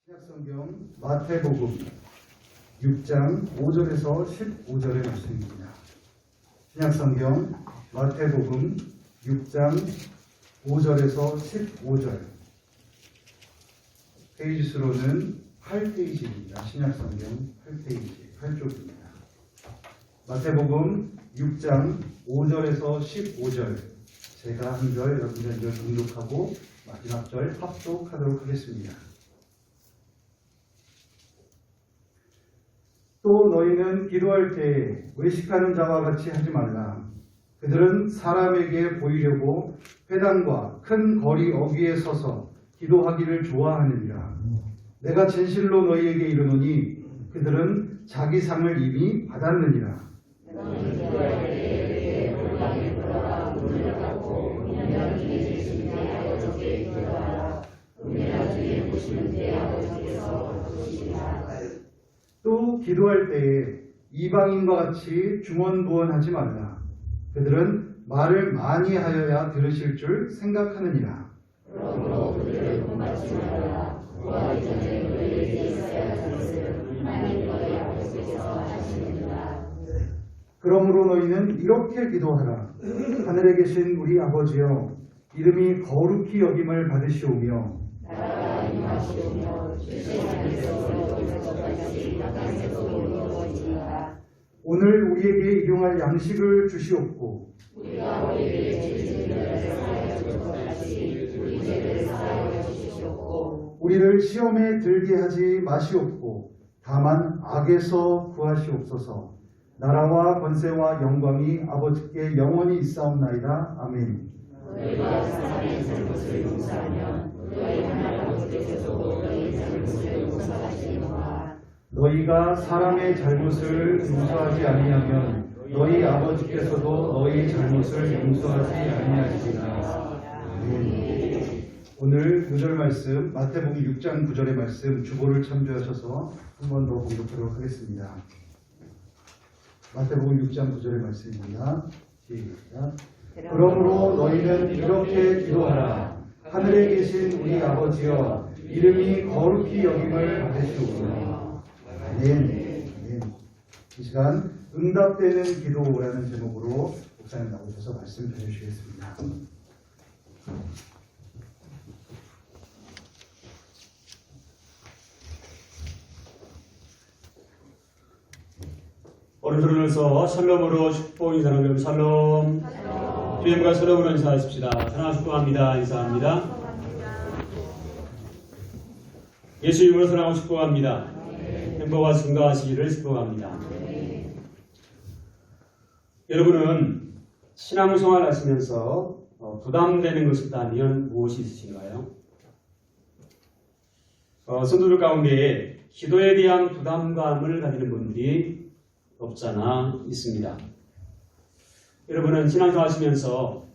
신약성경 마태복음 6장 5절에서 15절의 말씀입니다. 신약성경 마태복음 6장 5절에서 15절, 페이지 수로는 8페이지입니다. 신약성경 8페이지, 8쪽입니다. 마태복음 6장 5절에서 15절, 제가 한 절, 여러분들 한 절 봉독하고 마지막 절 합독하도록 하겠습니다. 또 너희는 기도할 때에 외식하는 자와 같이 하지 말라. 그들은 사람에게 보이려고 회당과 큰 거리 어귀에 서서 기도하기를 좋아하느니라. 내가 진실로 너희에게 이르노니 그들은 자기 상을 이미 받았느니라. 또 기도할 때에 이방인과 같이 중언부언하지 말라. 그들은 말을 많이 하여야 들으실 줄 생각하느니라. 그러므로 그들을 본받지 말라. 구하기 전에 너희에게 있어야 할 것을 하나님 너희 아버지께서 하시느니라. 그러므로 너희는 이렇게 기도하라. 하늘에 계신 우리 아버지여, 이름이 거룩히 여김을 받으시오며 나라가 임하시오며 주신 하늘에서 오늘 우리에게 일용할 양식을 주시옵고 우리가 우리에게 죄짓는 사하여 줄 것 같이 우리 죄를 사하여 주시옵고 우리를 시험에 들게 하지 마시옵고 다만 악에서 구하시옵소서. 나라와 권세와 영광이 아버지께 영원히 있사옵나이다. 아멘. 너희가 사람의 잘못을 용서하면 너희 하나님 아버지께서도 너희 잘못을 용서하시리라. 너희가 사람의 잘못을 용서하지 아니하면 너희 아버지께서도 너희 잘못을 용서하지 아니하시리라. 오늘 9절 말씀, 마태복음 6장 9절의 말씀 주보를 참조하셔서 한 번 더 공독하도록 하겠습니다. 마태복음 6장 9절의 말씀입니다. 시작. 그러므로 너희는 이렇게 기도하라. 하늘에 계신 우리 아버지여, 이름이 거룩히 여김을 받으시오며. 아멘. 이 시간 응답되는 기도라는 제목으로 목사님 나오셔서 말씀 전해주시겠습니다. 오른손을 샬롬으로 축복 인사하는 샬롬. 주님과 샬롬으로 인사하십시다. 사랑하고 축복합니다. 인사합니다. 예수 이름으로 사랑하고 축복합니다. 행복과 증가하시기를 축복합니다. 여러분은 신앙생활 하시면서 부담되는 것이 있다면 무엇이 있으신가요? 성도들 가운데 기도에 대한 부담감을 가지는 분들이 없잖아 있습니다. 여러분은 신앙생활 하시면서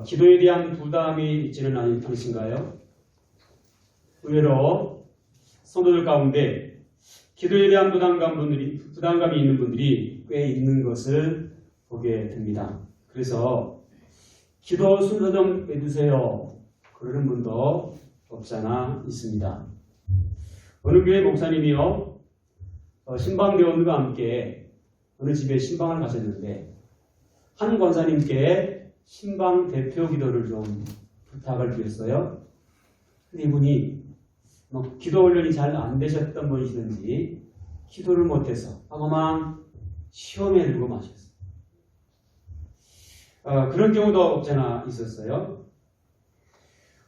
기도에 대한 부담이 있지는 않으신가요? 의외로 성도들 가운데 기도에 대한 부담감이 있는 분들이 꽤 있는 것을 보게 됩니다. 그래서 기도 순서 좀 빼주세요. 그러는 분도 없잖아 있습니다. 어느 교회 목사님이요, 신방대원과 함께 어느 집에 신방을 가셨는데 한 권사님께 신방 대표 기도를 좀 부탁을 드렸어요. 근데 이분이 기도 훈련이 잘 안 되셨던 분이시든지 기도를 못해서 아마 시험에 들고 마셨어요. 그런 경우도 없잖아 있었어요.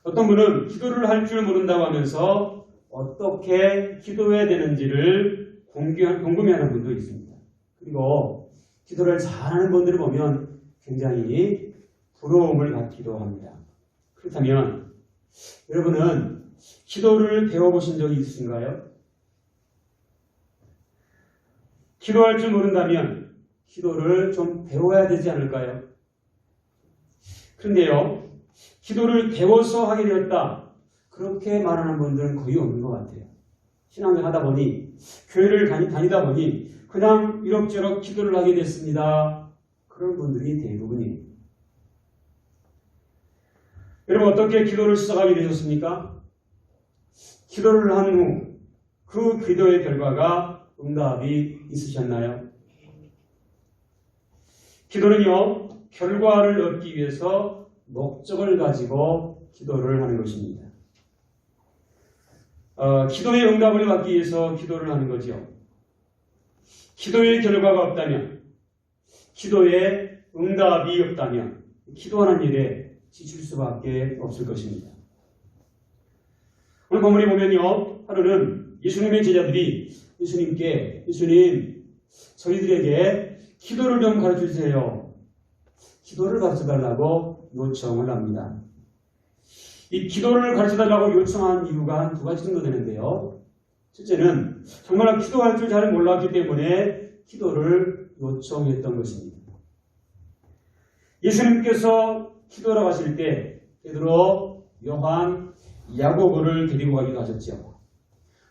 어떤 분은 기도를 할 줄 모른다고 하면서 어떻게 기도해야 되는지를 궁금해하는 분도 있습니다. 그리고 기도를 잘하는 분들을 보면 굉장히 부러움을 갖기도 합니다. 그렇다면 여러분은 기도를 배워보신 적이 있으신가요? 기도할 줄 모른다면 기도를 좀 배워야 되지 않을까요? 그런데요, 기도를 배워서 하게 되었다, 그렇게 말하는 분들은 거의 없는 것 같아요. 신앙을 하다 보니, 교회를 다니다 보니 그냥 이럭저럭 기도를 하게 됐습니다. 그런 분들이 대부분이에요. 여러분, 어떻게 기도를 시작하게 되셨습니까? 기도를 한 후 그 기도의 결과가 응답이 있으셨나요? 기도는요, 결과를 얻기 위해서 목적을 가지고 기도를 하는 것입니다. 기도의 응답을 받기 위해서 기도를 하는 거죠. 기도의 결과가 없다면, 기도의 응답이 없다면 기도하는 일에 지칠 수밖에 없을 것입니다. 오늘 본문에 보면요, 하루는 예수님의 제자들이 예수님, 저희들에게 기도를 좀 가르쳐주세요. 기도를 가르쳐달라고 요청을 합니다. 이 기도를 가르쳐달라고 요청한 이유가 한 두 가지 정도 되는데요. 첫째는 정말 기도할 줄 잘 몰랐기 때문에 기도를 요청했던 것입니다. 예수님께서 기도하러 가실 때 베드로, 요한, 야고보를 데리고 가기도 하셨죠.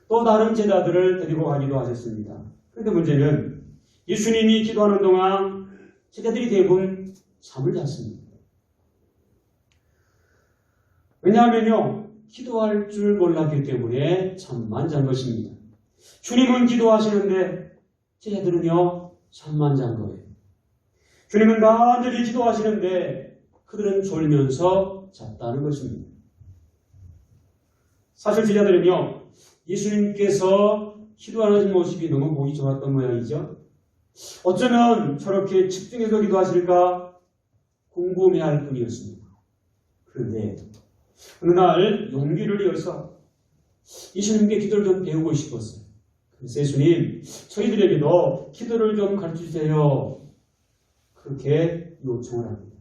또 다른 제자들을 데리고 가기도 하셨습니다. 그런데 문제는 예수님이 기도하는 동안 제자들이 대부분 잠을 잤습니다. 왜냐하면요, 기도할 줄 몰랐기 때문에 잠만 잔 것입니다. 주님은 기도하시는데 제자들은요, 잠만 잔 거예요. 주님은 간절히 기도하시는데 그들은 졸면서 잤다는 것입니다. 사실 제자들은요, 예수님께서 기도하는 모습이 너무 보기 좋았던 모양이죠. 어쩌면 저렇게 집중해서 기도하실까 궁금해할 뿐이었습니다. 그런데 어느 날 용기를 내어서 예수님께 기도를 좀 배우고 싶었어요. 그래서 예수님, 저희들에게도 기도를 좀 가르쳐주세요. 그렇게 요청을 합니다.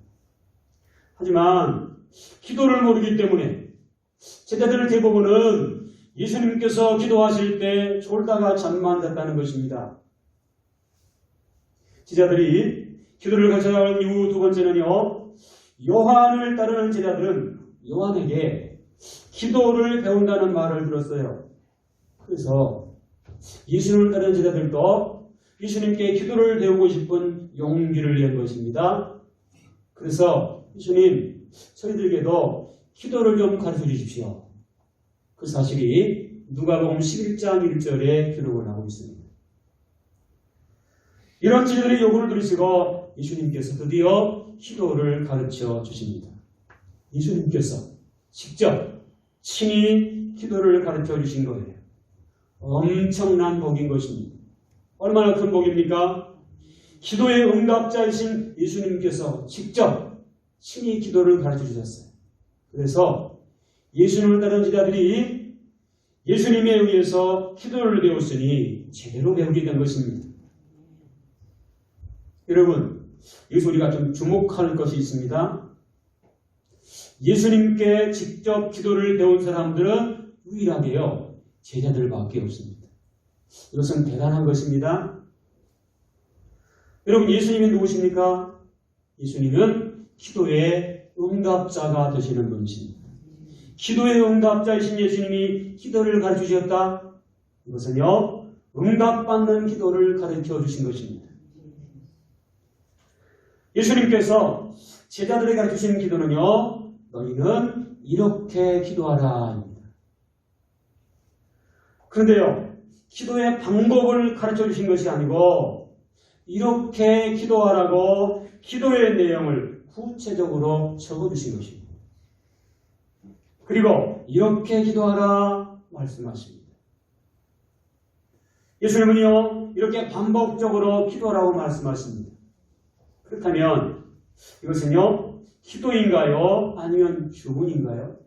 하지만 기도를 모르기 때문에 제자들 대부분은 예수님께서 기도하실 때 졸다가 잠만 잤다는 것입니다. 제자들이 기도를 가르쳐나간 이후 두 번째는요, 요한을 따르는 제자들은 요한에게 기도를 배운다는 말을 들었어요. 그래서 예수님을 따르는 제자들도 예수님께 기도를 배우고 싶은 용기를 낸 것입니다. 그래서 예수님, 저희들에게도 기도를 좀 가르쳐 주십시오. 그 사실이 누가복음 11장 1절에 기록을 하고 있습니다. 이런 제자들의 요구를 들으시고 예수님께서 드디어 기도를 가르쳐 주십니다. 예수님께서 직접 친히 기도를 가르쳐 주신 거예요. 엄청난 복인 것입니다. 얼마나 큰 복입니까? 기도의 응답자이신 예수님께서 직접 친히 기도를 가르쳐 주셨어요. 그래서 예수님을 따르는 제자들이 예수님에 의해서 기도를 배웠으니 제대로 배우게 된 것입니다. 여러분, 여기서 우리가 좀 주목할 것이 있습니다. 예수님께 직접 기도를 배운 사람들은 유일하게요, 제자들밖에 없습니다. 이것은 대단한 것입니다. 여러분, 예수님이 누구십니까? 예수님은 기도의 응답자가 되시는 분이십니다. 기도의 응답자이신 예수님이 기도를 가르쳐 주셨다. 이것은요, 응답받는 기도를 가르쳐 주신 것입니다. 예수님께서 제자들에게 가르쳐 주신 기도는요, 너희는 이렇게 기도하라. 그런데요, 기도의 방법을 가르쳐 주신 것이 아니고 이렇게 기도하라고 기도의 내용을 구체적으로 적어 주신 것입니다. 그리고 이렇게 기도하라 말씀하십니다. 예수님은요, 이렇게 반복적으로 기도하라고 말씀하십니다. 그렇다면 이것은요, 기도인가요? 아니면 주문인가요?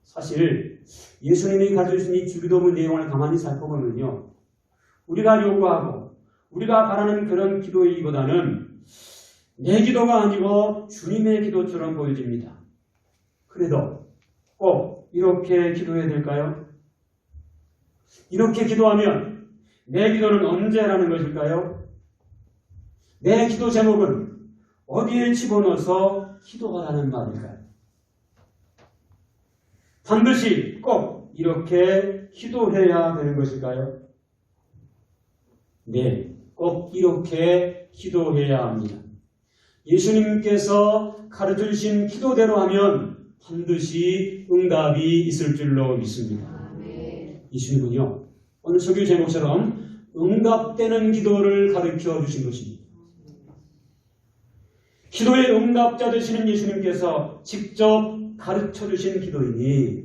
사실 예수님이 가르쳐주신 이 주기도문 내용을 가만히 살펴보면요, 우리가 요구하고 우리가 바라는 그런 기도이기보다는 내 기도가 아니고 주님의 기도처럼 보여집니다. 그래도 꼭 이렇게 기도해야 될까요? 이렇게 기도하면 내 기도는 언제 하라는 것일까요? 내 기도 제목은 어디에 집어넣어서 기도하라는 말일까요? 반드시 꼭 이렇게 기도해야 되는 것일까요? 네, 꼭 이렇게 기도해야 합니다. 예수님께서 가르쳐주신 기도대로 하면 반드시 응답이 있을 줄로 믿습니다. 예수님은요, 오늘 설교 제목처럼 응답되는 기도를 가르쳐 주신 것입니다. 기도의 응답자 되시는 예수님께서 직접 가르쳐 주신 기도이니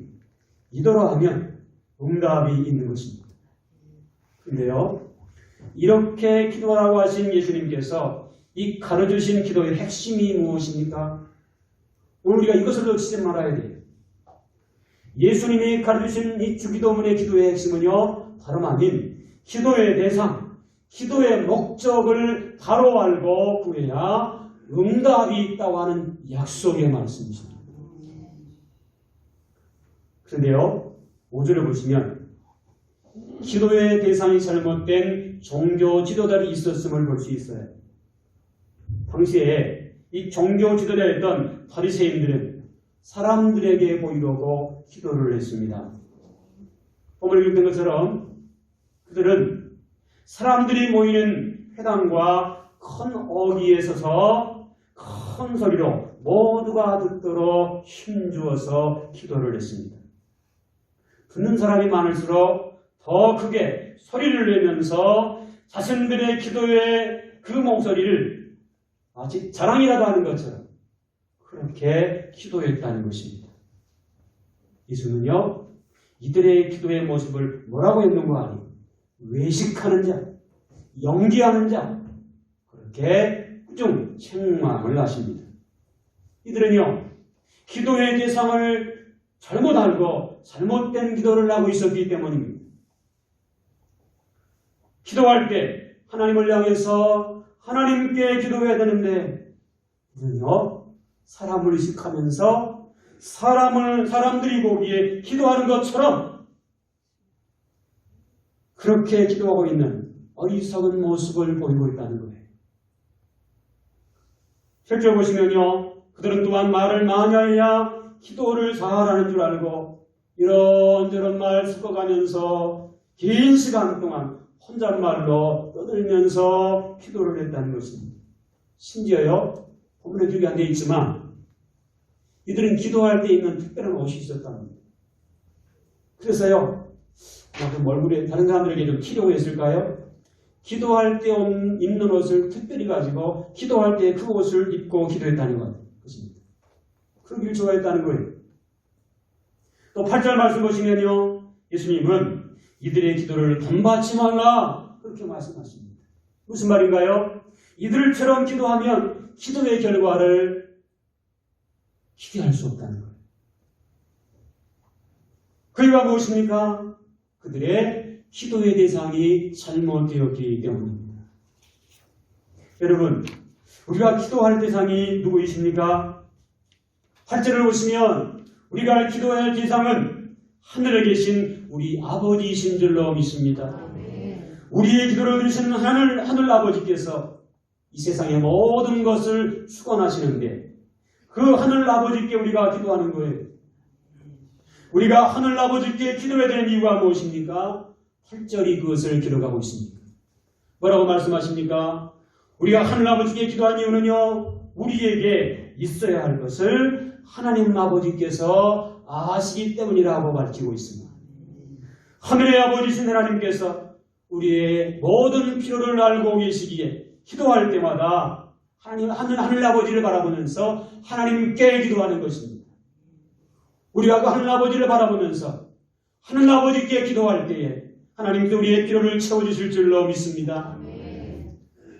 이대로 하면 응답이 있는 것입니다. 그런데요, 이렇게 기도하라고 하신 예수님께서 이 가르쳐주신 기도의 핵심이 무엇입니까? 오늘 우리가 이것을 놓치지 말아야 돼요. 예수님이 가르쳐주신 이 주기도문의 기도의 핵심은요, 다름 아닌 기도의 대상, 기도의 목적을 바로 알고 구해야 응답이 있다고 하는 약속의 말씀이십니다. 그런데요, 5절을 보시면 기도의 대상이 잘못된 종교 지도자들이 있었음을 볼 수 있어요. 당시에 이 종교 지도자였던 바리새인들은 사람들에게 보이려고 기도를 했습니다. 오늘 읽은 것처럼 그들은 사람들이 모이는 회당과 큰 어귀에 서서 큰 소리로 모두가 듣도록 힘주어서 기도를 했습니다. 듣는 사람이 많을수록 더 크게 소리를 내면서 자신들의 기도의 그 목소리를 마치 자랑이라도 하는 것처럼 그렇게 기도했다는 것입니다. 예수는요, 이들의 기도의 모습을 뭐라고 했는 거 아니에요? 외식하는 자, 연기하는 자, 그렇게 좀 책망을 하십니다. 이들은요, 기도의 대상을 잘못 알고 잘못된 기도를 하고 있었기 때문입니다. 기도할 때 하나님을 향해서 하나님께 기도해야 되는데 우리는요, 사람을 의식하면서 사람들이 보기에 기도하는 것처럼 그렇게 기도하고 있는 어리석은 모습을 보이고 있다는 거예요. 실제 보시면요, 그들은 또한 말을 많이 해야 기도를 잘하는 줄 알고 이런저런 말 섞어가면서 긴 시간 동안 혼잣말로 떠들면서 기도를 했다는 것입니다. 심지어요, 본문에 기록이 안 되어 있지만 이들은 기도할 때 입는 특별한 옷이 있었답니다. 그래서요, 얼굴에 다른 사람들에게 좀 튀려고 했을까요? 기도할 때 입는 옷을 특별히 가지고 기도할 때 그 옷을 입고 기도했다는 것입니다. 그러기를 좋아했다는 거예요. 또 8절 말씀 보시면요, 예수님은 이들의 기도를 본받지 말라 그렇게 말씀하십니다. 무슨 말인가요? 이들처럼 기도하면 기도의 결과를 기대할 수 없다는 거예요. 그 이유가 무엇입니까? 그들의 기도의 대상이 잘못되었기 때문입니다. 여러분, 우리가 기도할 대상이 누구이십니까? 8절을 보시면 우리가 기도해야 할 대상은 하늘에 계신 우리 아버지이신 줄로 믿습니다. 우리의 기도를 들으시는 하늘 아버지께서 이 세상의 모든 것을 주관하시는데 그 하늘 아버지께 우리가 기도하는 거예요. 우리가 하늘 아버지께 기도해야 되는 이유가 무엇입니까? 8절이 그것을 기록하고 있습니다. 뭐라고 말씀하십니까? 우리가 하늘 아버지께 기도한 이유는요, 우리에게 있어야 할 것을 하나님 아버지께서 아시기 때문이라고 밝히고 있습니다. 하늘의 아버지신 하나님께서 우리의 모든 필요를 알고 계시기에 기도할 때마다 하늘 아버지를 바라보면서 하나님께 기도하는 것입니다. 우리가 그 하늘 아버지를 바라보면서 하늘 아버지께 기도할 때에 하나님도 우리의 필요를 채워주실 줄로 믿습니다.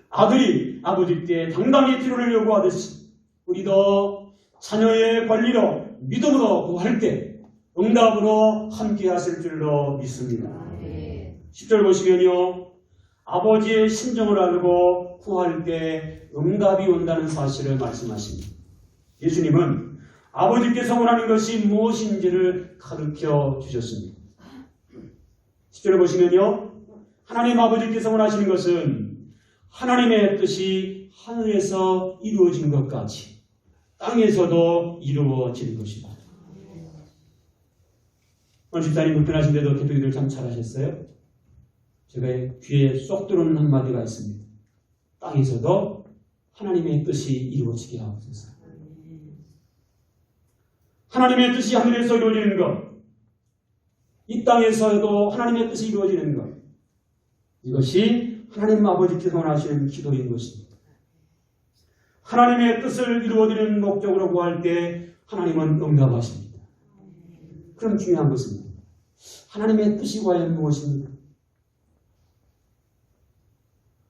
아들이 아버지께 당당히 필요를 요구하듯이 우리도 자녀의 권리로 믿음으로 구할 때 응답으로 함께 하실 줄로 믿습니다. 10절 보시면요, 아버지의 심정을 알고 구할 때 응답이 온다는 사실을 말씀하십니다. 예수님은 아버지께서 원하는 것이 무엇인지를 가르쳐 주셨습니다. 10절을 보시면요, 하나님 아버지께서 원하시는 것은 하나님의 뜻이 하늘에서 이루어진 것 같이 땅에서도 이루어지는 것이다. 오늘 집사님 불편하신데도 대표기들 참 잘하셨어요. 제가 귀에 쏙 들어오는 한마디가 있습니다. 땅에서도 하나님의 뜻이 이루어지게 하옵소서. 하나님의 뜻이 하늘에서 이루어지는 것, 이 땅에서도 하나님의 뜻이 이루어지는 것. 이것이 하나님 아버지께서 원하시는 기도인 것입니다. 하나님의 뜻을 이루어드리는 목적으로 구할 때 하나님은 응답하십니다. 그럼 중요한 것은 하나님의 뜻이 과연 무엇입니까?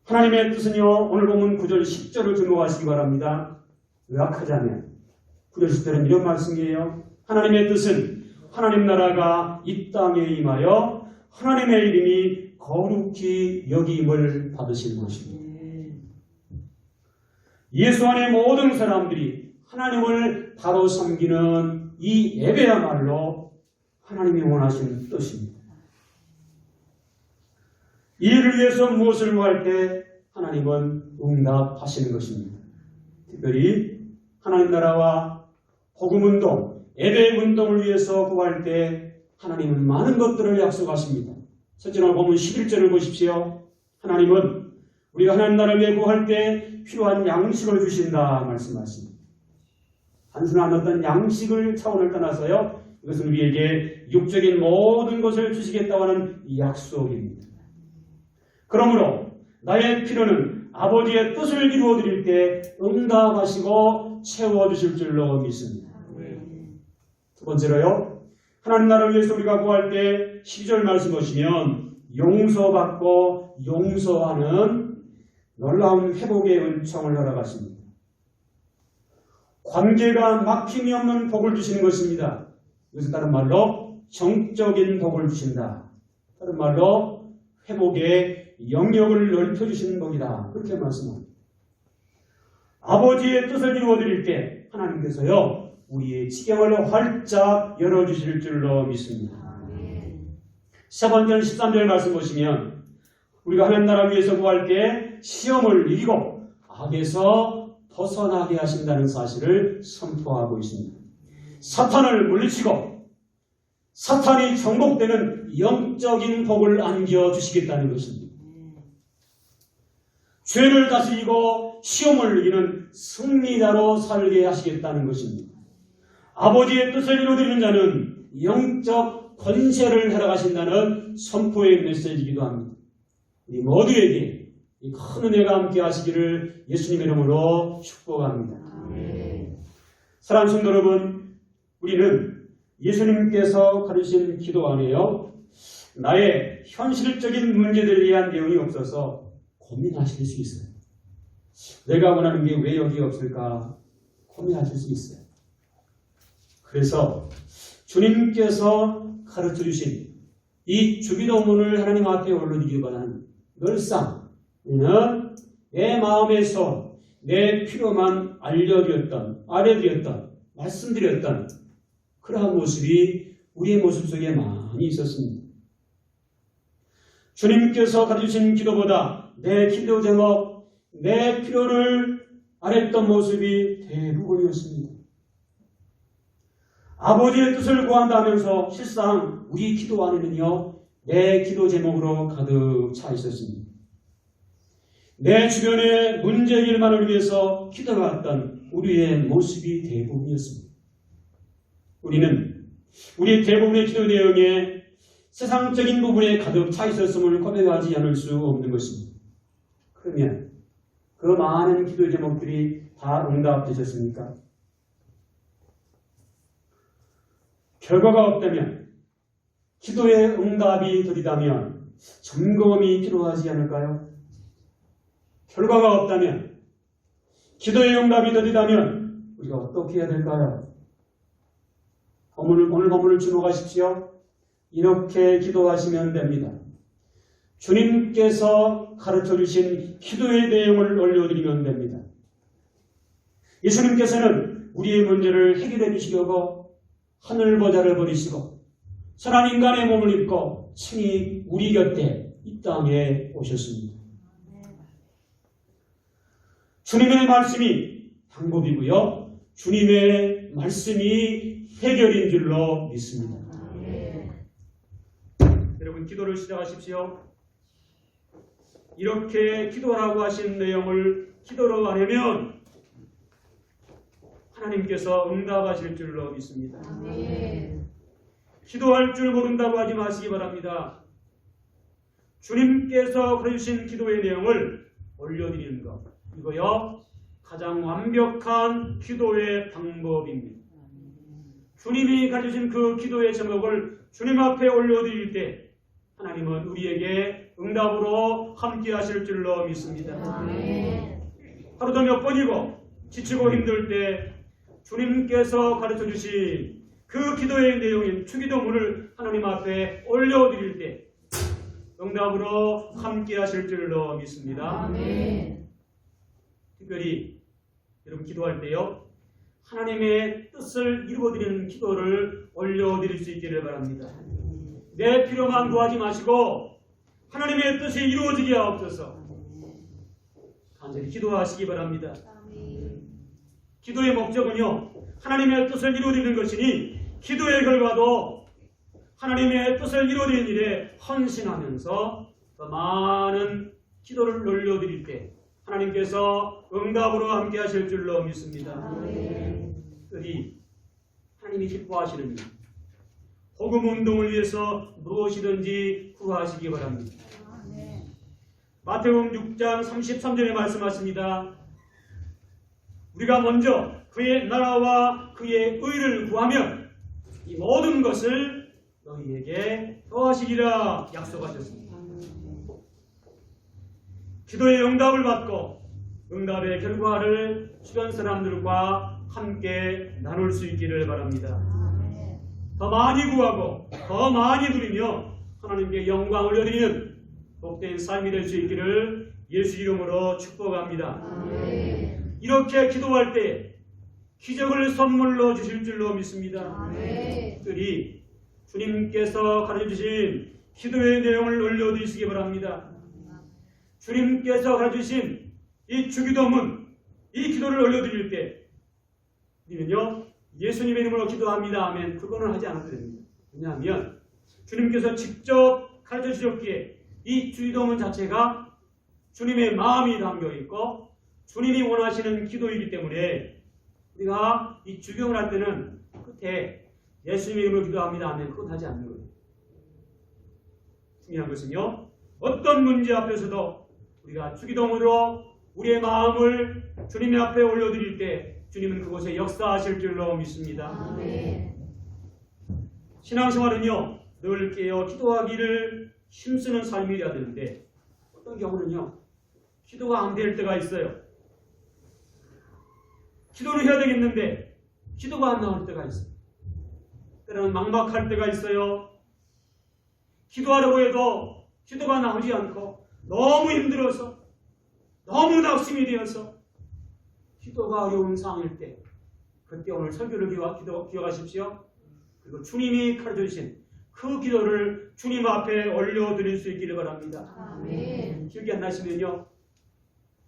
하나님의 뜻은요, 오늘 보면 9절 10절을 주목하시기 바랍니다. 요약하자면 9절 10절은 이런 말씀이에요. 하나님의 뜻은 하나님 나라가 이 땅에 임하여 하나님의 이름이 거룩히 여김을 받으실 것입니다. 예수 안의 모든 사람들이 하나님을 바로 섬기는 이 예배야말로 하나님이 원하시는 뜻입니다. 이를 위해서 무엇을 구할 때 하나님은 응답하시는 것입니다. 특별히 하나님 나라와 복음운동, 예배운동을 위해서 구할 때 하나님은 많은 것들을 약속하십니다. 첫째로 보면 11절을 보십시오. 하나님은 우리가 하나님 나라를 위해 구할 때 필요한 양식을 주신다 말씀하십니다. 단순한 어떤 양식을 차원을 떠나서요, 이것은 우리에게 육적인 모든 것을 주시겠다고 하는 약속입니다. 그러므로 나의 필요는 아버지의 뜻을 이루어드릴 때 응답하시고 채워주실 줄로 믿습니다. 두 번째로요, 하나님 나라를 위해서 우리가 구할 때 12절 말씀 보시면 용서받고 용서하는 놀라운 회복의 은총을 허락하십니다. 관계가 막힘이 없는 복을 주시는 것입니다. 이것은 다른 말로 정적인 복을 주신다. 다른 말로 회복의 영역을 넓혀주시는 복이다. 그렇게 말씀합니다. 아버지의 뜻을 이루어드릴 때 하나님께서요, 우리의 지경을 활짝 열어주실 줄로 믿습니다. 사번전 13절 말씀 보시면 우리가 하나님 나라를 위해서 구할 때 시험을 이기고 악에서 벗어나게 하신다는 사실을 선포하고 있습니다. 사탄을 물리치고 사탄이 정복되는 영적인 복을 안겨주시겠다는 것입니다. 죄를 다스리고 시험을 이기는 승리자로 살게 하시겠다는 것입니다. 아버지의 뜻을 이루어드리는 자는 영적 권세를 허락하신다는 선포의 메시지이기도 합니다. 우리 모두에게 이 큰 은혜가 함께 하시기를 예수님의 이름으로 축복합니다. 사랑하는 성도 여러분, 우리는 예수님께서 가르치신 기도 안에요, 나의 현실적인 문제들에 대한 내용이 없어서 고민하실 수 있어요. 내가 원하는 게 왜 여기 없을까 고민하실 수 있어요. 그래서 주님께서 가르쳐 주신 이 주기도문을 하나님 앞에 올려드리기보다는 늘상 우리는 내 마음에서 내 필요만 알려드렸던, 말씀드렸던 그러한 모습이 우리의 모습 속에 많이 있었습니다. 주님께서 가르치신 기도보다 내 기도 제목, 내 필요를 아랬던 모습이 대부분이었습니다. 아버지의 뜻을 구한다면서 실상 우리 기도 안에는요, 내 기도 제목으로 가득 차 있었습니다. 내 주변의 문제 해결만을 위해서 기도해왔던 우리의 모습이 대부분이었습니다. 우리는 우리 대부분의 기도 내용에 세상적인 부분에 가득 차 있었음을 고백하지 않을 수 없는 것입니다. 그러면 그 많은 기도 제목들이 다 응답되셨습니까? 결과가 없다면, 기도의 응답이 더디다면 점검이 필요하지 않을까요? 결과가 없다면, 기도의 응답이 더디다면 우리가 어떻게 해야 될까요? 오늘 본문을 주목하십시오. 이렇게 기도하시면 됩니다. 주님께서 가르쳐 주신 기도의 내용을 올려드리면 됩니다. 예수님께서는 우리의 문제를 해결해 주시려고 하늘 보좌를 버리시고 선한 인간의 몸을 입고 친히 우리 곁에 이 땅에 오셨습니다. 주님의 말씀이 방법이고요, 주님의 말씀이 해결인 줄로 믿습니다. 여러분, 기도를 시작하십시오. 이렇게 기도하라고 하신 내용을 기도로 하려면 하나님께서 응답하실 줄로 믿습니다. 기도할 줄 모른다고 하지 마시기 바랍니다. 주님께서 가르쳐주신 기도의 내용을 올려드리는 것, 이거요 가장 완벽한 기도의 방법입니다. 주님이 가르쳐주신 그 기도의 제목을 주님 앞에 올려드릴 때 하나님은 우리에게 응답으로 함께 하실 줄로 믿습니다. 하루도 몇 번이고 지치고 힘들 때 주님께서 가르쳐주신 그 기도의 내용인 주기도문을 하나님 앞에 올려드릴 때 응답으로 함께 하실 줄로 믿습니다. 특별히 여러분 기도할 때요 하나님의 뜻을 이루어드리는 기도를 올려드릴 수 있기를 바랍니다. 내 필요만 구하지 마시고 하나님의 뜻이 이루어지게 하옵소서. 간절히 기도하시기 바랍니다. 기도의 목적은요 하나님의 뜻을 이루어드리는 것이니 기도의 결과도 하나님의 뜻을 이루어드리는 일에 헌신하면서 더 많은 기도를 올려드릴 때 하나님께서 응답으로 함께 하실 줄로 믿습니다. 특별히 하나님이 기뻐하시는 일, 복음 운동을 위해서 무엇이든지 구하시기 바랍니다. 마태복음 6장 33절에 말씀하십니다. 우리가 먼저 그의 나라와 그의 의를 구하면 이 모든 것을 너희에게 더하시리라 약속하셨습니다. 기도의 응답을 받고 응답의 결과를 주변 사람들과 함께 나눌 수 있기를 바랍니다. 더 많이 구하고 더 많이 누리며 하나님께 영광 올려드리는 복된 삶이 될 수 있기를 예수 이름으로 축복합니다. 이렇게 기도할 때 기적을 선물로 주실 줄로 믿습니다. 특별히 주님께서 가르쳐주신 기도의 내용을 올려드리시기 바랍니다. 주님께서 가르쳐주신 이 주기도문, 이 기도를 올려드릴 때 우리는요 예수님의 이름으로 기도합니다 하면 그거는 하지 않아도 됩니다. 왜냐하면 주님께서 직접 가르쳐 주셨기에 이 주기도문 자체가 주님의 마음이 담겨 있고 주님이 원하시는 기도이기 때문에 우리가 이 주경을 할 때는 끝에 예수님의 이름으로 기도합니다 하면 그건 하지 않는 거예요. 중요한 것은요 어떤 문제 앞에서도 우리가 주기도문으로 우리의 마음을 주님의 앞에 올려드릴 때 주님은 그곳에 역사하실 줄로 믿습니다. 신앙생활은요 늘 깨어 기도하기를 힘쓰는 삶이 되어야 되는데 어떤 경우는요 기도가 안 될 때가 있어요. 기도를 해야 되겠는데 기도가 안 나올 때가 있어요. 때로는 막막할 때가 있어요. 기도하려고 해도 기도가 나오지 않고 너무 힘들어서 너무 낙심이 되어서 기도가 어려운 상황일 때 그때 오늘 설교를 기억하십시오. 그리고 주님이 가르쳐주신 그 기도를 주님 앞에 올려드릴 수 있기를 바랍니다. 기억이 안 나시면요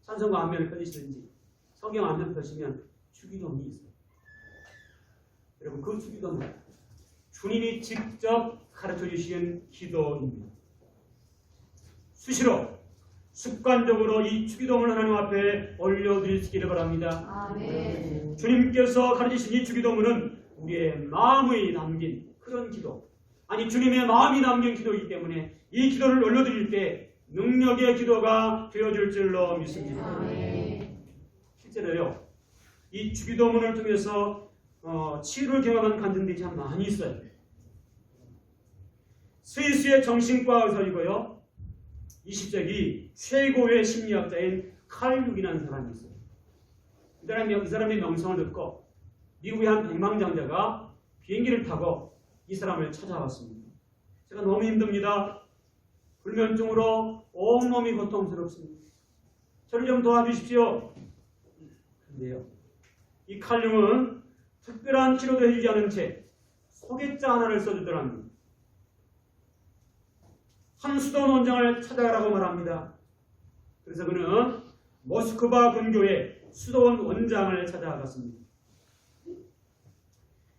찬송가 안면을 펴시든지 성경 안면 펴시면 주기도문이 있어요. 여러분 그 주기도문 주님이 직접 가르쳐주신 기도입니다. 수시로 습관적으로 이 주기도문을 하나님 앞에 올려드리시기를 바랍니다. 주님께서 가르치신 이 주기도문은 우리의 마음이 담긴 그런 기도, 아니 주님의 마음이 담긴 기도이기 때문에 이 기도를 올려드릴 때 능력의 기도가 되어줄 줄로 믿습니다. 실제로요 이 주기도문을 통해서 치유를 경험한 간증들이 참 많이 있어요. 스위스의 정신과 의사이고요 20세기 최고의 심리학자인 칼 융이라는 사람이 있어요. 이 사람의 명성을 듣고 미국의 한 백망장자가 비행기를 타고 이 사람을 찾아왔습니다. 제가 너무 힘듭니다. 불면증으로 온몸이 고통스럽습니다. 저를 좀 도와주십시오. 그런데요 이 칼 융은 특별한 치료도 해주지 않은 채 소개자 하나를 써주더랍니다. 한 수도원 원장을 찾아가라고 말합니다. 그래서 그는 모스크바 근교의 수도원 원장을 찾아갔습니다.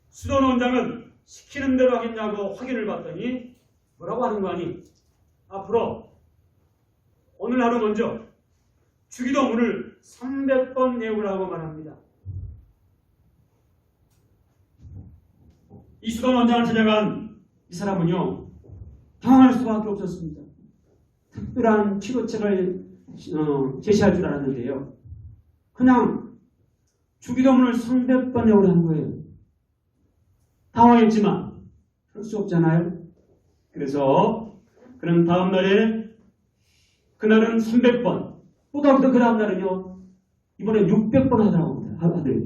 수도원 원장은 시키는 대로 하겠냐고 확인을 받더니 뭐라고 하는 거 아니? 앞으로 오늘 하루 먼저 주기도문을 300번 외우라고 말합니다. 이 수도원 원장을 찾아간 이 사람은요, 당할 수밖에 없었습니다. 특별한 치료책을 제시할 줄 알았는데요. 그냥 주기도문을 300번 외우려 한 거예요. 당황했지만 그럴 수 없잖아요. 그래서 그는 다음날에 그날은 300번, 또 그 다음날은요, 이번에 600번 하더라고요. 하더래요.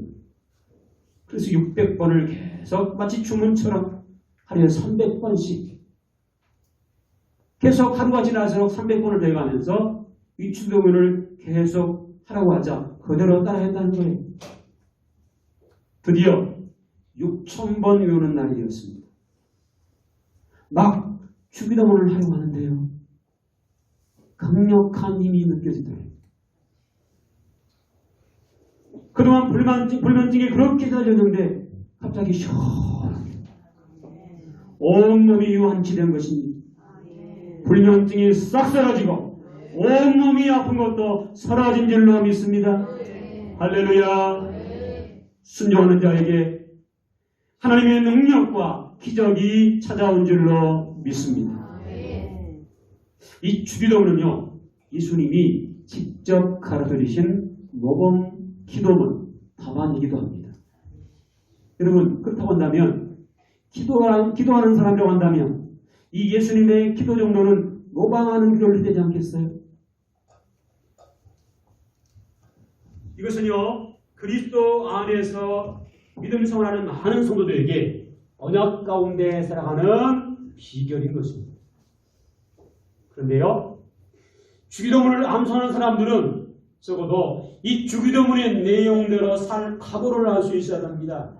그래서 600번을 계속 마치 주문처럼 하루에 300번씩 계속 하루가 지날수록 300번을 돼가면서 이 주기도문을 계속 하라고 하자 그대로 따라했다는 거예요. 드디어 6,000번 외우는 날이 되었습니다. 막 주기도문을 하려고 하는데요. 강력한 힘이 느껴지더래요. 그동안 불면증이 그렇게 달렸는데 갑자기 시원하게 온몸이 유한치된 것입니다. 불면증이 싹 사라지고 온몸이 아픈 것도 사라진 줄로 믿습니다. 할렐루야. 순종하는 자에게 하나님의 능력과 기적이 찾아온 줄로 믿습니다. 이 주기도문은요, 예수님이 직접 가르쳐주신 모범 기도문 답안이기도 합니다. 여러분, 그렇다고 한다면 기도하는 사람이라고 한다면 이 예수님의 기도 정도는 모방하는 기도를 되지 않겠어요? 이것은요, 그리스도 안에서 믿음 생활하는 많은 성도들에게 언약 가운데 살아가는 비결인 것입니다. 그런데요, 주기도문을 암송하는 사람들은 적어도 이 주기도문의 내용대로 살 각오를 할 수 있어야 합니다.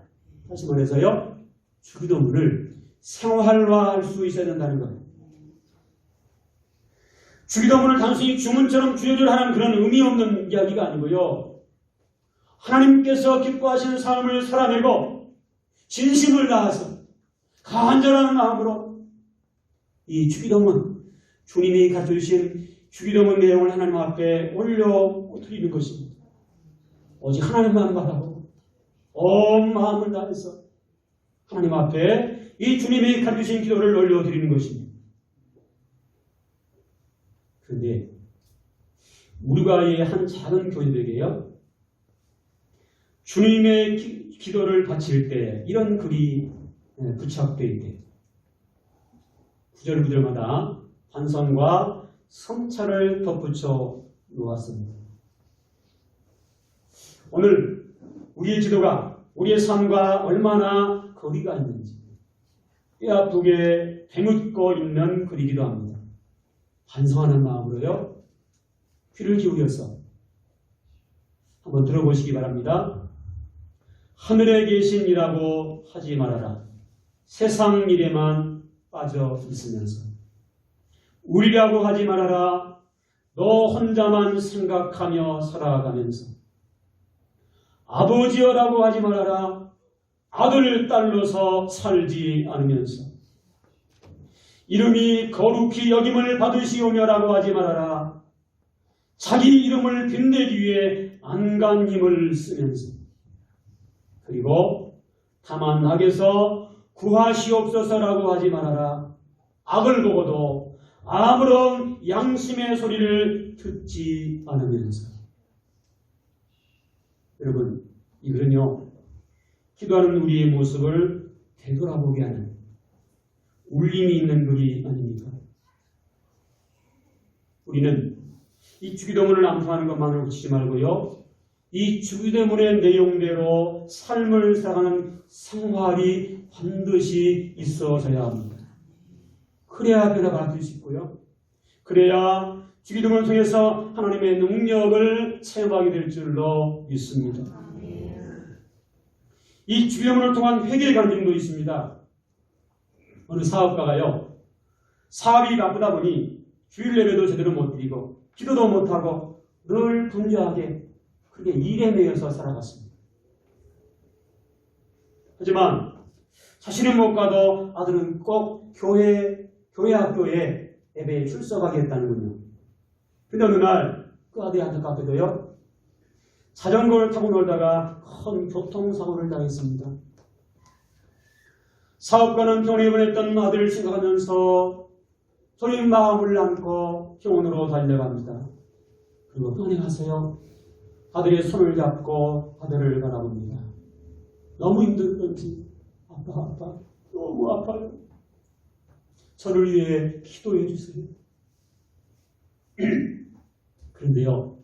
다시 말해서요, 주기도문을 생활화할 수 있어야 된다는 거예요. 주기도문을 단순히 주문처럼 주여절하는 그런 의미 없는 이야기가 아니고요, 하나님께서 기뻐하시는 삶을 살아내고 진심을 다해서 간절한 마음으로 이 주기도문, 주님이 가르쳐주신 주기도문 내용을 하나님 앞에 올려드리는 것입니다. 오직 하나님만 바라고 온 마음을 다해서 하나님 앞에 이 주님이 가르쳐주신 기도를 올려드리는 것입니다. 그런데 우리가 이 한 작은 교인들에게요, 주님의 기도를 바칠 때 이런 글이 부착되어 있대요. 구절마다 반성과 성찰을 덧붙여 놓았습니다. 오늘 우리의 기도가 우리의 삶과 얼마나 거리가 있는지 뼈 아프게 되묻고 있는 글이기도 합니다. 반성하는 마음으로요, 귀를 기울여서 한번 들어보시기 바랍니다. 하늘에 계신 이라고 하지 말아라. 세상 일에만 빠져 있으면서. 우리라고 하지 말아라. 너 혼자만 생각하며 살아가면서. 아버지여라고 하지 말아라. 아들, 딸로서 살지 않으면서. 이름이 거룩히 여김을 받으시오며라고 하지 말아라. 자기 이름을 빛내기 위해 안간 힘을 쓰면서. 그리고 다만 악에서 구하시옵소서라고 하지 말아라. 악을 보고도 아무런 양심의 소리를 듣지 않으면서. 여러분, 이 글은요, 기도하는 우리의 모습을 되돌아보게 하는 울림이 있는 글이 아닙니까? 우리는 이 주기도문을 암송하는 것만으로 그치지 말고요, 이 주기도문의 내용대로 삶을 살아가는 생활이 반드시 있어져야 합니다. 그래야 변화가 될 수 있고요. 그래야 주기도문을 통해서 하나님의 능력을 체험하게 될 줄로 믿습니다. 이 주기도문을 통한 회개의 간증도 있습니다. 어느 사업가가요, 사업이 바쁘다 보니 주일 예배도 제대로 못 드리고 기도도 못하고 늘 분주하게 그게 일에 매여서 살아갔습니다. 하지만 자신은 못 가도 아들은 꼭 교회 학교에 예배에 출석하겠다는군요. 근데 어느 날 그 아들이 안타깝게도요, 자전거를 타고 놀다가 큰 교통사고를 당했습니다. 사업가는 병원에 보냈던 아들을 생각하면서 소린 마음을 안고 병원으로 달려갑니다. 그리고 병원에 가서요, 아들의 손을 잡고 아들을 바라봅니다. 너무 힘들던지 아빠 너무 아파요. 저를 위해 기도해 주세요. 그런데요,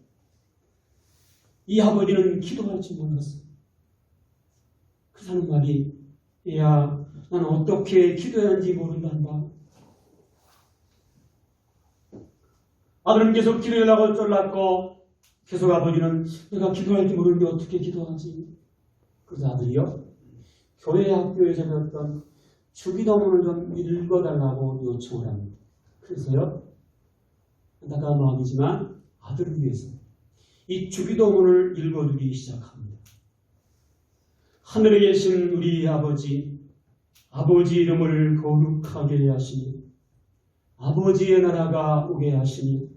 이 아버지는 기도할 줄 몰랐어요. 그래서 하는 말이, 얘야, 나는 어떻게 기도해야 하는지 모른단다. 아들은 계속 기도하려고 쫄랐고, 계속 아버지는 내가 기도할 줄 모르는데 어떻게 기도하지? 그래서 아들이요, 교회 학교에서 배웠던 주기도문을 좀 읽어달라고 요청을 합니다. 그래서요, 안타까운 마음이지만 아들을 위해서 이 주기도문을 읽어주기 시작합니다. 하늘에 계신 우리 아버지, 아버지 이름을 거룩하게 하시니 아버지의 나라가 오게 하시니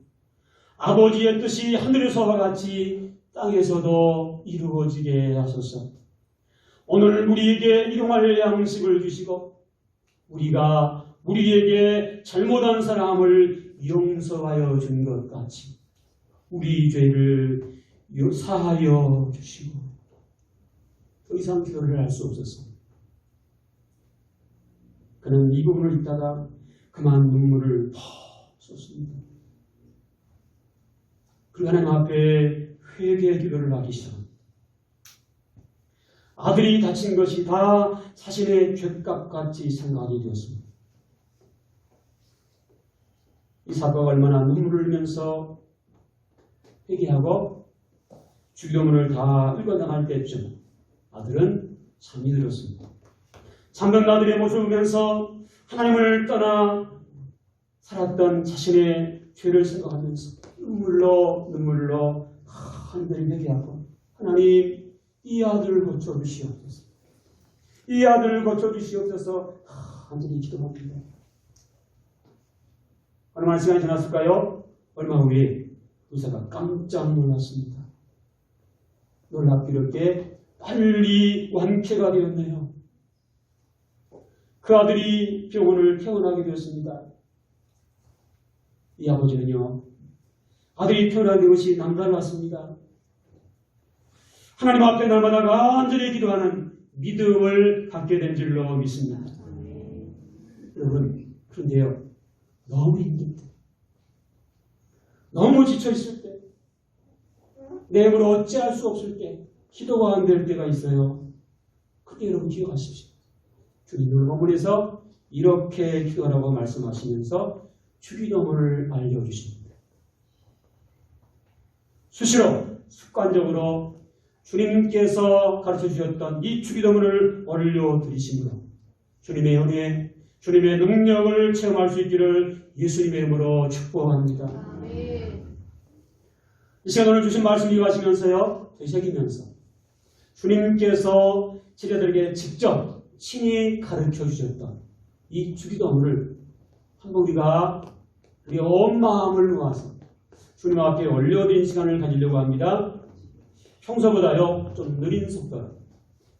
아버지의 뜻이 하늘에서와 같이 땅에서도 이루어지게 하소서. 오늘 우리에게 일용할 양식을 주시고 우리에게 잘못한 사람을 용서하여 준 것 같이 우리 죄를 사하여 주시고. 더 이상 기도를 할 수 없었습니다. 그는 이 부분을 읽다가 그만 눈물을 퍽 쏟습니다. 그리고 하나님 앞에 회개 기도를 하기 시작합니다. 아들이 다친 것이 다 자신의 죄값같이 생각이 되었습니다. 이 사도가 얼마나 눈물을 흘리면서 회개하고 주기도문을 다 읽어나갈 때쯤 아들은 잠이 들었습니다. 잠든 아들의 모습을 보면서 하나님을 떠나 살았던 자신의 죄를 생각하면서 눈물로 하나님을 회개하고, 하나님, 이 아들을 고쳐주시옵소서. 이 아들을 고쳐주시옵소서. 간절히 기도합니다. 얼마나 시간이 지났을까요? 얼마 후에 의사가 깜짝 놀랐습니다. 놀랍게 빨리 완쾌가 되었네요. 그 아들이 병원을 퇴원하게 되었습니다. 이 아버지는요, 아들이 태어나게 된 것이 남달랐습니다. 하나님 앞에 날마다 간절히 기도하는 믿음을 갖게 된 줄로 믿습니다. 여러분, 그런데요, 너무 힘들 때, 너무 지쳐있을 때, 내 힘으로 어찌할 수 없을 때, 기도가 안 될 때가 있어요. 그때 여러분 기억하십시오. 주님 오늘 본문에서 이렇게 기도하라고 말씀하시면서 주기도문을 알려주십니다. 수시로 습관적으로 주님께서 가르쳐주셨던 이 주기도문을 올려드리심으로 주님의 은혜, 주님의 능력을 체험할 수 있기를 예수님의 이름으로 축복합니다. 이 시간 오늘 주신 말씀 이어가시면서요, 되새기면서 주님께서 제자들에게 직접 친히 가르쳐 주셨던 이 주기도문을 한번 우리 온 마음을 모아서 주님 앞에 올려드린 시간을 가지려고 합니다. 평소보다요 좀 느린 속도로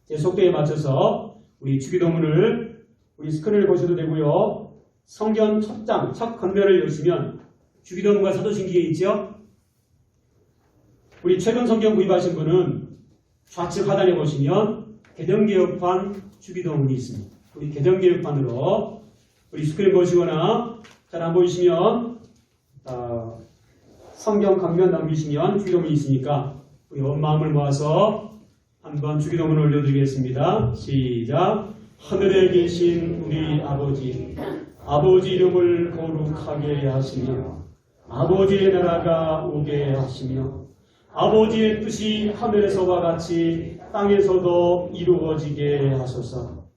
제 속도에 맞춰서 우리 주기도문을 우리 스크린을 보셔도 되고요. 성경 첫 장, 첫 권면을 열시면 주기도문과 사도신기에 있죠. 우리 최근 성경 구입하신 분은 좌측 하단에 보시면 개정개혁판 주기도문이 있습니다. 우리 개정개혁판으로 우리 스크린 보시거나 잘 안 보이시면 성경 강면 남기시면 주기도문이 있으니까 우리 온 마음을 모아서 한번 주기도문을 올려드리겠습니다. 시작. 하늘에 계신 우리 아버지, 아버지 이름을 거룩하게 하시며 아버지의 나라가 오게 하시며 아버지의 뜻이 하늘에서와 같이 땅에서도 이루어지게 하소서.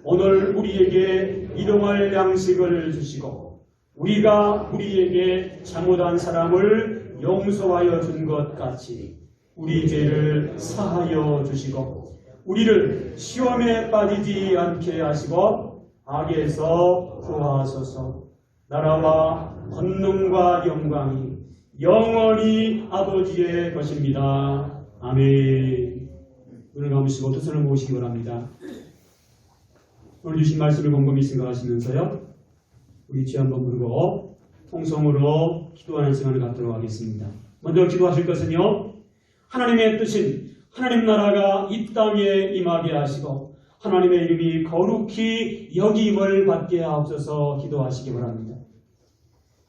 오늘 우리에게 일용할 양식을 주시고 우리에게 잘못한 사람을 용서하여 준 것 같이 우리 죄를 사하여 주시고 우리를 시험에 빠지지 않게 하시고 악에서 구하소서. 나라와 권능과 영광이 영원히 아버지의 것입니다. 아멘. 눈을 감으시고 두 손을 모으시기 바랍니다. 오늘 주신 말씀을 곰곰이 생각하시면서요, 우리 주여 한번 부르고 통성으로 기도하는 시간을 갖도록 하겠습니다. 먼저 기도하실 것은요, 하나님의 뜻인 하나님 나라가 이 땅에 임하게 하시고 하나님의 이름이 거룩히 여김을 받게 하옵소서 기도하시기 바랍니다.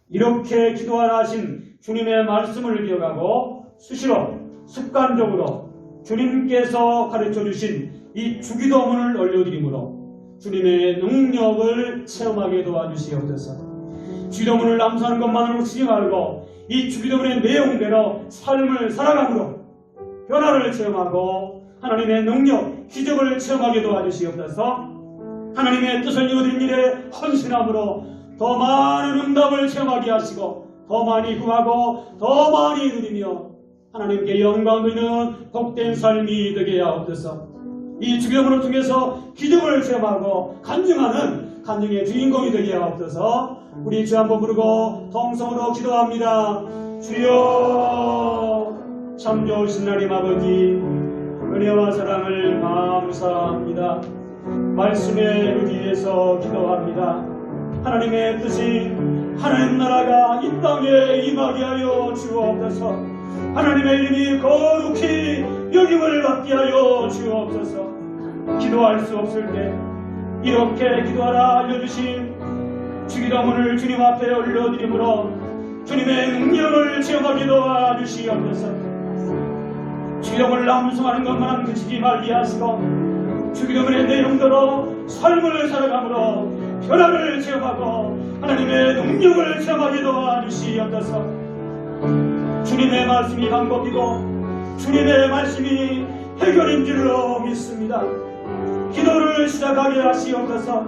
이렇게 기도하라 하신 주님의 말씀을 기억하고 수시로 습관적으로 주님께서 가르쳐 주신 이 주기도문을 올려드리므로 주님의 능력을 체험하게 도와주시옵소서. 주기도문을 암송하는 것만으로 쓰지 말고 이 주기도문의 내용대로 삶을 살아감으로 변화를 체험하고 하나님의 능력, 기적을 체험하게 도와주시옵소서. 하나님의 뜻을 이루어드린 일에 헌신함으로 더 많은 응답을 체험하게 하시고 더 많이 구하고 더 많이 누리며 하나님께 영광 돌리는 복된 삶이 되게 하옵소서. 이 주기도문을 통해서 기적을 체험하고 간증하는 간증의 주인공이 되게 하옵소서. 우리 주 한번 부르고 통성으로 기도합니다. 주여, 참 좋으신 하나님 아버지, 은혜와 사랑을 감사합니다. 말씀에 의지해서 기도합니다. 하나님의 뜻이 하나님 나라가 이 땅에 임하게 하여 주옵소서. 하나님의 이름이 거룩히 여김을 받게 하여 주옵소서. 기도할 수 없을 때 이렇게 기도하라 알려주신 주기도문을 주님 앞에 올려드리므로 주님의 능력을 체험하게 도와주시옵소서. 주기도문을 암송하는 것만 그치지 말게 하시고 주기도문의 내용대로 삶을 살아감으로 변화를 체험하고 하나님의 능력을 체험하게 도와주시옵소서. 주님의 말씀이 방법이고 주님의 말씀이 해결인 줄로 믿습니다. 기도를 시작하게 하시옵소서.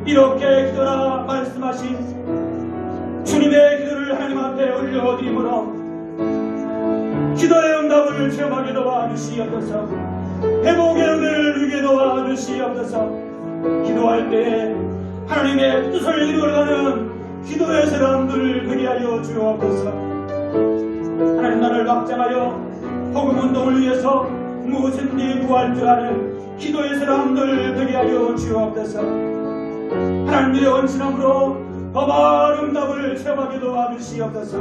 이렇게 기도라 말씀하신 주님의 기도를 하나님 앞에 올려드리므로 기도의 응답을 체험하게 도와주시옵소서. 회복의 은혜를 누리게 도와주시옵소서. 기도할 때에 하나님의 뜻을 이루어가는 기도의 사람들 되게 하여 주옵소서. 하나님 나라를 확장하여 복음운동을 위해서 무엇인지 구할 줄 아는 기도의 사람들 되게 하여 주옵소서. 하나님의 헌신함으로 더 많은 응답을 체험하게 도와주시옵소서.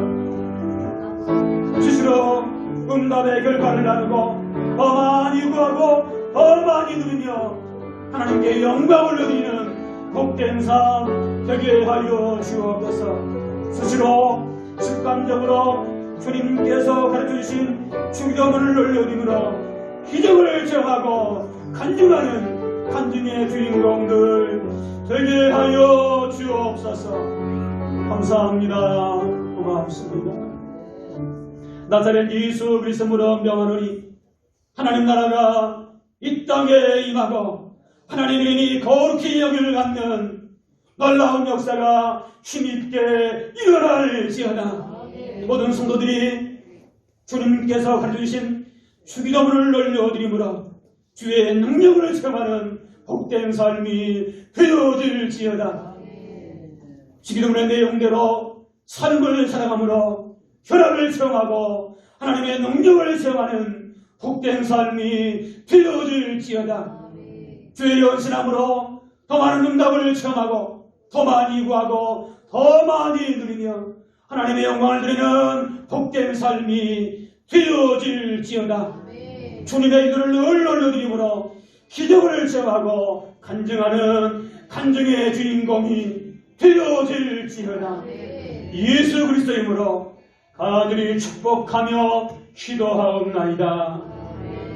스스로 응답의 결과를 나누고 더 많이 구하고 더 많이 누리며 하나님께 영광을 올려드리는 복된 삶 되게 하여 주옵소서. 스스로 습관적으로 주님께서 가르쳐주신 주기도문을 올려드리므로 기적을 체험하고 간증하는 간증의 주인공들 되게 하여 주옵소서. 감사합니다. 고맙습니다. 나사렛 예수 그리스도로 명하노니 하나님 나라가 이 땅에 임하고 하나님 이름이 거룩히 여김을 받는 놀라운 역사가 힘있게 일어날지어다. 모든 성도들이 주님께서 가르쳐주신 주기도문을 올려드리므로 주의 능력을 체험하는 복된 삶이 되어질지어다. 주기도문의 내용대로 삶을 살아감으로 혈압을 체험하고 하나님의 능력을 체험하는 복된 삶이 되어질지어다. 주의 헌신함으로 더 많은 응답을 체험하고 더 많이 구하고 더 많이 누리며 하나님의 영광을 드리는 복된 삶이 되어질지어다. 주님의 기도를 늘 올려드리므로 기적을 체험하고 간증하는 간증의 주인공이 되어질지어다. 예수 그리스도의 이름으로 간절히 축복하며 기도하옵나이다.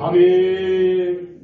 아멘.